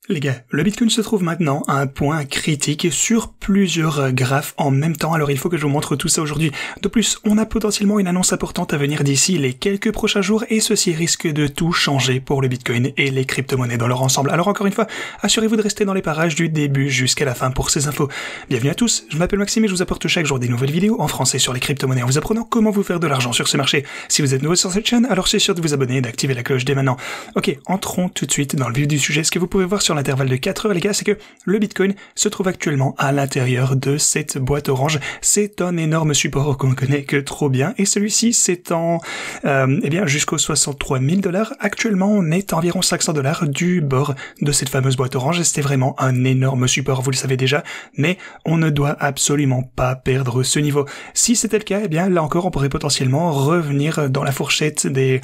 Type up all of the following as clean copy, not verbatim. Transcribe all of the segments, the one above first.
Les gars, le Bitcoin se trouve maintenant à un point critique sur plusieurs graphes en même temps, alors il faut que je vous montre tout ça aujourd'hui. De plus, on a potentiellement une annonce importante à venir d'ici les quelques prochains jours et ceci risque de tout changer pour le Bitcoin et les crypto-monnaies dans leur ensemble. Alors encore une fois, assurez-vous de rester dans les parages du début jusqu'à la fin pour ces infos. Bienvenue à tous, je m'appelle Maxime et je vous apporte chaque jour des nouvelles vidéos en français sur les crypto-monnaies en vous apprenant comment vous faire de l'argent sur ce marché. Si vous êtes nouveau sur cette chaîne, alors c'est sûr de vous abonner et d'activer la cloche dès maintenant. Ok, entrons tout de suite dans le vif du sujet. Ce que vous pouvez voir sur l'intervalle de 4 heures, les gars, c'est que le Bitcoin se trouve actuellement à l'intérieur de cette boîte orange. C'est un énorme support qu'on ne connaît que trop bien et celui-ci s'étend jusqu'aux 63 000 $. Actuellement, on est à environ 500 $ du bord de cette fameuse boîte orange et c'était vraiment un énorme support, vous le savez déjà, mais on ne doit absolument pas perdre ce niveau. Si c'était le cas, là encore, on pourrait potentiellement revenir dans la fourchette des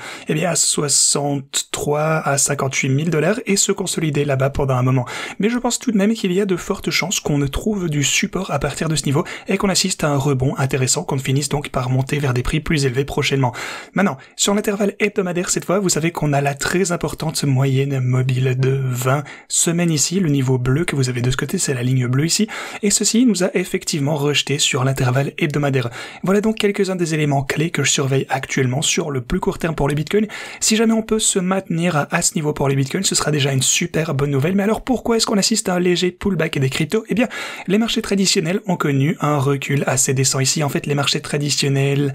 63 à 58 000 $ et se consolider là-bas pendant un moment. Mais je pense tout de même qu'il y a de fortes chances qu'on ne trouve du support à partir de ce niveau et qu'on assiste à un rebond intéressant, qu'on finisse donc par monter vers des prix plus élevés prochainement. Maintenant, sur l'intervalle hebdomadaire cette fois, vous savez qu'on a la très importante moyenne mobile de 20 semaines ici. Le niveau bleu que vous avez de ce côté, c'est la ligne bleue ici. Et ceci nous a effectivement rejeté sur l'intervalle hebdomadaire. Voilà donc quelques-uns des éléments clés que je surveille actuellement sur le plus court terme pour les bitcoins. Si jamais on peut se maintenir à ce niveau pour les bitcoins, ce sera déjà une super bonne nouvelle. Mais alors pourquoi est-ce qu'on assiste à un léger pullback des cryptos? Les marchés traditionnels ont connu un recul assez décent ici. En fait, les marchés traditionnels,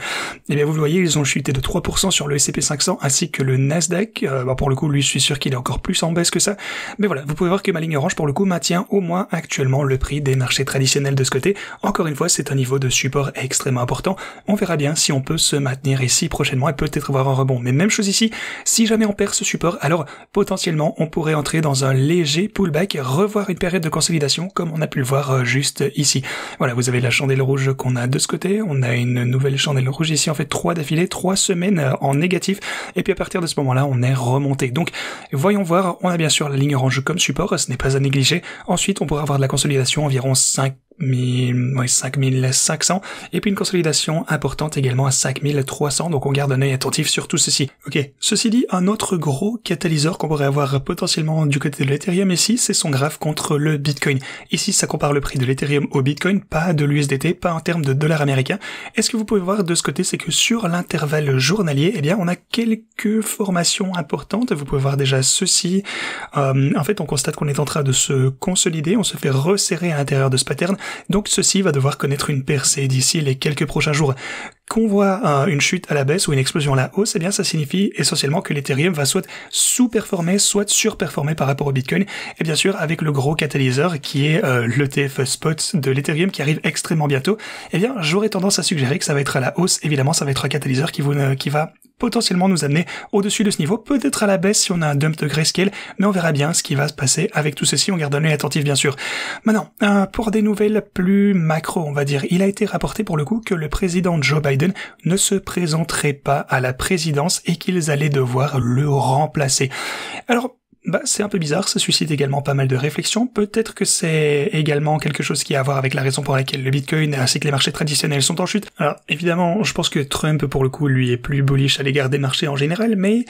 vous le voyez, ils ont chuté de 3% sur le S&P 500 ainsi que le Nasdaq. Pour le coup, lui, je suis sûr qu'il est encore plus en baisse que ça. Mais voilà, vous pouvez voir que ma ligne orange, pour le coup, maintient au moins actuellement le prix des marchés traditionnels de ce côté. Encore une fois, c'est un niveau de support extrêmement important. On verra bien si on peut se maintenir ici prochainement et peut-être avoir un rebond. Mais même chose ici, si jamais on perd ce support, alors potentiellement, on pourrait entrer dans un léger pullback, revoir une période de consolidation comme on a pu le voir juste ici. Voilà, vous avez la chandelle rouge qu'on a de ce côté, on a une nouvelle chandelle rouge ici, en fait 3 d'affilée, 3 semaines en négatif, et puis à partir de ce moment-là, on est remonté. Donc, voyons voir, on a bien sûr la ligne orange comme support, ce n'est pas à négliger. Ensuite, on pourra avoir de la consolidation environ 5500 et puis une consolidation importante également à 5300, donc on garde un œil attentif sur tout ceci. Ok, ceci dit, un autre gros catalyseur qu'on pourrait avoir potentiellement du côté de l'Ethereum ici, c'est son graphe contre le Bitcoin. Ici, ça compare le prix de l'Ethereum au Bitcoin, pas de l'USDT, pas en termes de dollars américains. Et ce que vous pouvez voir de ce côté, c'est que sur l'intervalle journalier, on a quelques formations importantes. Vous pouvez voir déjà ceci. En fait, on constate qu'on est en train de se consolider, on se fait resserrer à l'intérieur de ce pattern. Donc ceci va devoir connaître une percée d'ici les quelques prochains jours. Qu'on voit une chute à la baisse ou une explosion à la hausse, ça signifie essentiellement que l'Ethereum va soit sous-performer, soit surperformer par rapport au Bitcoin. Et bien sûr, avec le gros catalyseur qui est l'ETF spot de l'Ethereum qui arrive extrêmement bientôt, j'aurais tendance à suggérer que ça va être à la hausse. Évidemment, ça va être un catalyseur qui va potentiellement nous amener au-dessus de ce niveau, peut-être à la baisse si on a un dump de grayscale, mais on verra bien ce qui va se passer avec tout ceci, on garde un œil attentif bien sûr. Maintenant, pour des nouvelles plus macro, on va dire, il a été rapporté pour le coup que le président Joe Biden ne se présenterait pas à la présidence et qu'ils allaient devoir le remplacer. Alors, c'est un peu bizarre, ça suscite également pas mal de réflexions. Peut-être que c'est également quelque chose qui a à voir avec la raison pour laquelle le Bitcoin ainsi que les marchés traditionnels sont en chute. Alors, évidemment, je pense que Trump, pour le coup, lui est plus bullish à l'égard des marchés en général, mais,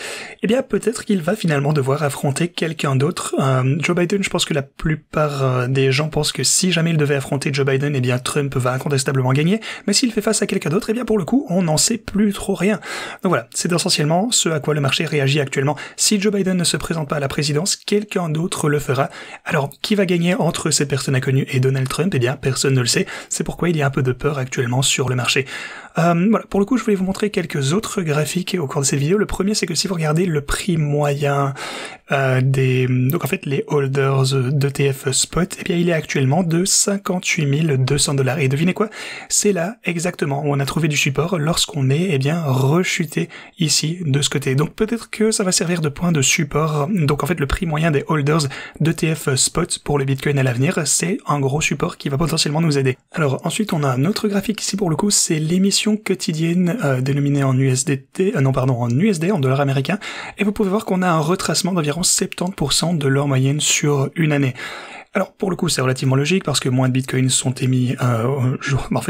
peut-être qu'il va finalement devoir affronter quelqu'un d'autre. Joe Biden, je pense que la plupart des gens pensent que si jamais il devait affronter Joe Biden, Trump va incontestablement gagner, mais s'il fait face à quelqu'un d'autre, pour le coup, on n'en sait plus trop rien. Donc voilà, c'est essentiellement ce à quoi le marché réagit actuellement. Si Joe Biden ne se présente pas à la présidence, quelqu'un d'autre le fera. Alors, qui va gagner entre cette personne inconnue et Donald Trump? Personne ne le sait. C'est pourquoi il y a un peu de peur actuellement sur le marché. Voilà, pour le coup, je voulais vous montrer quelques autres graphiques au cours de cette vidéo. Le premier, c'est que si vous regardez le prix moyen donc en fait les holders d'ETF spot, il est actuellement de 58 200 $. Et devinez quoi? C'est là exactement où on a trouvé du support lorsqu'on est rechuté ici de ce côté. Donc peut-être que ça va servir de point de support. Donc en fait le prix moyen des holders d'ETF spot pour le Bitcoin à l'avenir, c'est un gros support qui va potentiellement nous aider. Alors ensuite on a un autre graphique ici pour le coup, c'est l'émission quotidienne dénominée en USDT, en USD, en dollars américains. Et vous pouvez voir qu'on a un retracement d'environ 70% de leur moyenne sur une année. Alors pour le coup c'est relativement logique parce que moins de bitcoins sont émis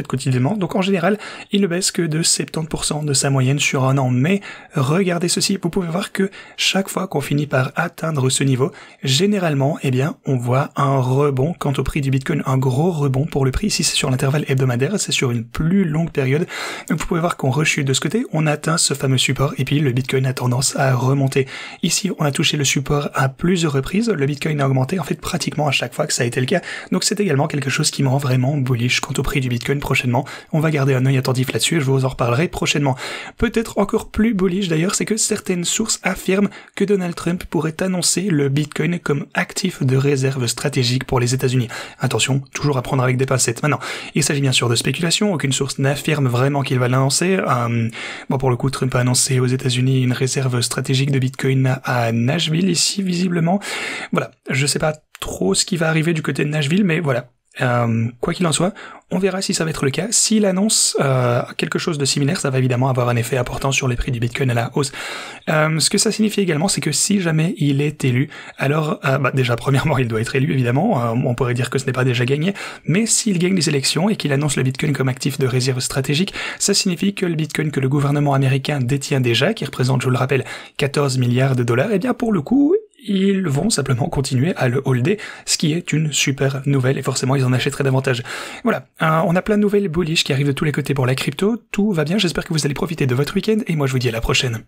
quotidiennement, donc en général il ne baisse que de 70% de sa moyenne sur un an. Mais regardez ceci, vous pouvez voir que chaque fois qu'on finit par atteindre ce niveau, généralement on voit un rebond quant au prix du bitcoin, un gros rebond pour le prix. Ici c'est sur l'intervalle hebdomadaire, c'est sur une plus longue période, donc vous pouvez voir qu'on rechute de ce côté, on atteint ce fameux support et puis le bitcoin a tendance à remonter. Ici on a touché le support à plusieurs reprises, le bitcoin a augmenté en fait pratiquement à chaque fois que ça a été le cas, donc c'est également quelque chose qui me rend vraiment bullish quant au prix du bitcoin prochainement. On va garder un œil attentif là-dessus et je vous en reparlerai prochainement. Peut-être encore plus bullish d'ailleurs, c'est que certaines sources affirment que Donald Trump pourrait annoncer le bitcoin comme actif de réserve stratégique pour les États-Unis. Attention, toujours à prendre avec des pincettes. Maintenant, il s'agit bien sûr de spéculation, aucune source n'affirme vraiment qu'il va l'annoncer. Pour le coup, Trump a annoncé aux États-Unis une réserve stratégique de bitcoin à Nashville ici visiblement. Voilà, je sais pas trop ce qui va arriver du côté de Nashville, mais voilà. Quoi qu'il en soit, on verra si ça va être le cas. S'il annonce quelque chose de similaire, ça va évidemment avoir un effet important sur les prix du bitcoin à la hausse. Ce que ça signifie également, c'est que si jamais il est élu, alors déjà premièrement il doit être élu évidemment, on pourrait dire que ce n'est pas déjà gagné, mais s'il gagne les élections et qu'il annonce le bitcoin comme actif de réserve stratégique, ça signifie que le bitcoin que le gouvernement américain détient déjà, qui représente, je vous le rappelle, 14 milliards de dollars, pour le coup, ils vont simplement continuer à le holder, ce qui est une super nouvelle, et forcément ils en achèteraient davantage. Voilà, on a plein de nouvelles bullish qui arrivent de tous les côtés pour la crypto, tout va bien, j'espère que vous allez profiter de votre week-end, et moi je vous dis à la prochaine.